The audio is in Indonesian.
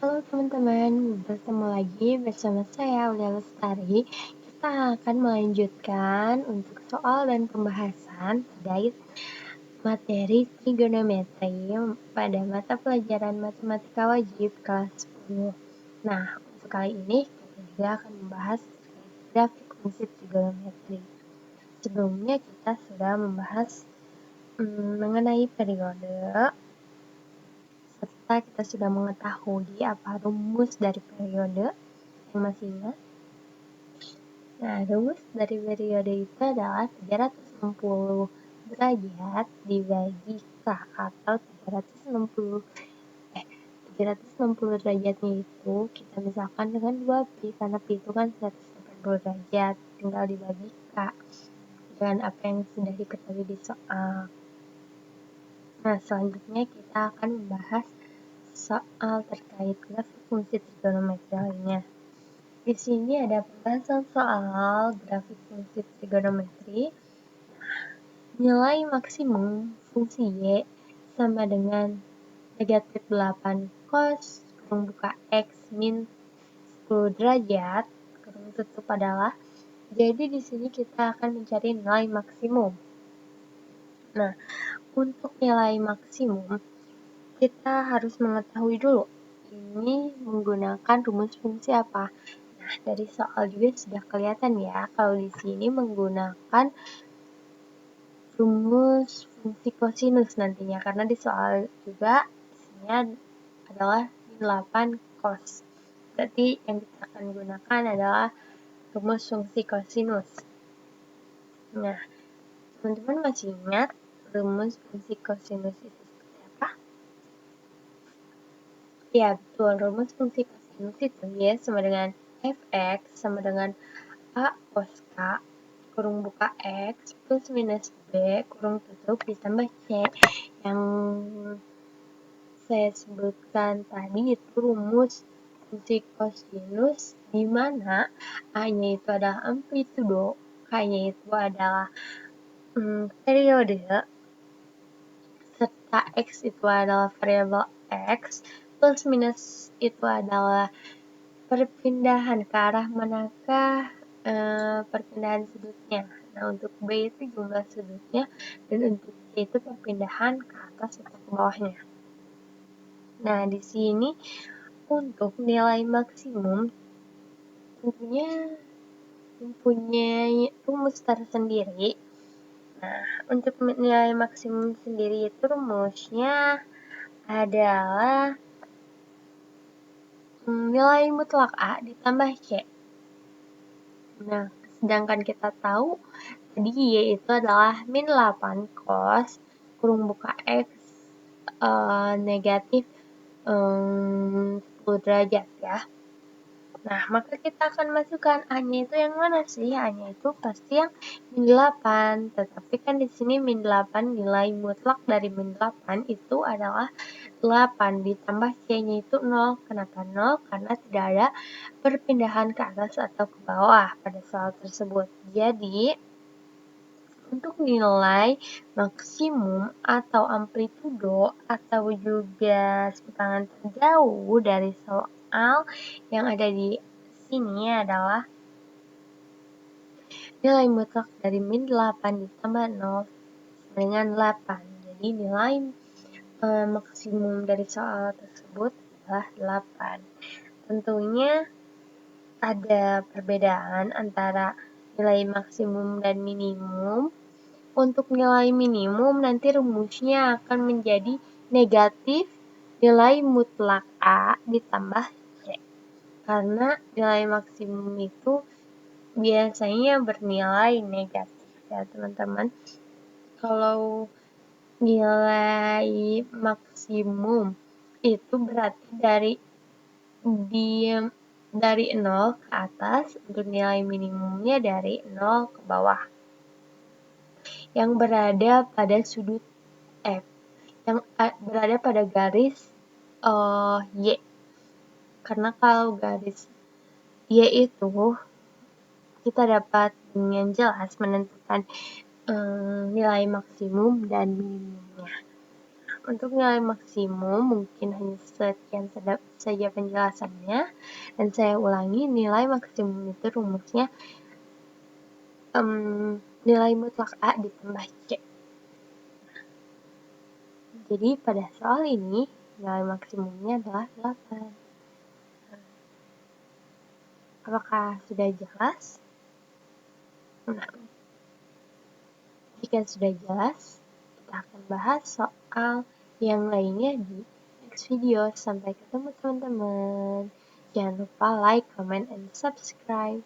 Halo teman-teman, bertemu lagi bersama saya Aulia Lestari. Kita akan melanjutkan untuk soal dan pembahasan terkait materi trigonometri pada mata pelajaran matematika wajib kelas 10. Nah, untuk kali ini kita juga akan membahas grafik fungsi trigonometri. Sebelumnya kita sudah membahas mengenai periode, serta kita sudah mengetahui apa rumus dari periode yang masih ingat. Nah, rumus dari periode itu adalah 360 derajat dibagi K atau 360 derajatnya itu kita misalkan dengan 2pi karena pi itu kan 180 derajat, tinggal dibagi K dengan apa yang sudah diketahui di soal. Nah, selanjutnya kita akan membahas soal terkait grafik fungsi trigonometri lainnya. Di sini ada pembahasan soal grafik fungsi trigonometri. Nilai maksimum fungsi Y sama dengan negatif 8 cos kurung buka X min 10 derajat kurung tutup adalah. Jadi di sini kita akan mencari nilai maksimum. Nah, untuk nilai maksimum kita harus mengetahui dulu ini menggunakan rumus fungsi apa. Nah, dari soal juga sudah kelihatan ya, kalau di sini menggunakan rumus fungsi kosinus nantinya, karena di soal juga isinya adalah min 8 cos. Berarti yang kita akan gunakan adalah rumus fungsi kosinus. Nah, teman-teman masih ingat rumus fungsi kosinus itu seperti apa? Ya, betul. Rumus fungsi kosinus itu Y sama dengan fx sama dengan A cos K kurung buka X plus minus B kurung tutup ditambah C. Yang saya sebutkan tadi itu rumus fungsi kosinus di mana A-nya itu adalah amplitudo, K-nya itu adalah periode, serta X itu adalah variabel X, plus minus itu adalah perpindahan ke arah manakah perpindahan sudutnya. Nah, untuk B itu jumlah sudutnya, dan untuk C itu perpindahan ke atas atau ke bawahnya. Nah, di sini untuk nilai maksimum tentunya mempunyai rumus tersendiri. Nah, untuk nilai maksimum sendiri itu rumusnya adalah nilai mutlak A ditambah C. Nah, sedangkan kita tahu tadi Y itu adalah min 8 cos kurung buka X negatif 10 derajat ya. Nah, maka kita akan masukkan A-nya itu yang mana sih? A-nya itu pasti yang min 8. Tetapi kan di sini min 8 nilai mutlak dari min 8 itu adalah 8 ditambah C-nya itu 0. Kenapa 0? Karena tidak ada perpindahan ke atas atau ke bawah pada soal tersebut. Jadi, untuk nilai maksimum atau amplitudo atau juga simpangan terjauh dari soal yang ada di sini adalah nilai mutlak dari min 8 ditambah 0 dengan 8. Jadi nilai maksimum dari soal tersebut adalah 8. Tentunya ada perbedaan antara nilai maksimum dan minimum. Untuk nilai minimum nanti rumusnya akan menjadi negatif nilai mutlak A ditambah C. Karena nilai maksimum itu biasanya bernilai negatif ya teman-teman. Kalau nilai maksimum itu berarti dari 0 ke atas, untuk nilai minimumnya dari 0 ke bawah. Yang berada pada sudut F, yang berada pada garis Y. Karena kalau garis Y itu kita dapat dengan jelas menentukan nilai maksimum dan minimumnya. Untuk nilai maksimum mungkin hanya sekian saja penjelasannya, dan saya ulangi, nilai maksimum itu rumusnya nilai mutlak A ditambah C. Jadi pada soal ini nilai maksimumnya adalah 8. Apakah sudah jelas? Nah, jika sudah jelas, kita akan bahas soal yang lainnya di next video. Sampai ketemu teman-teman. Jangan lupa like, comment, and subscribe.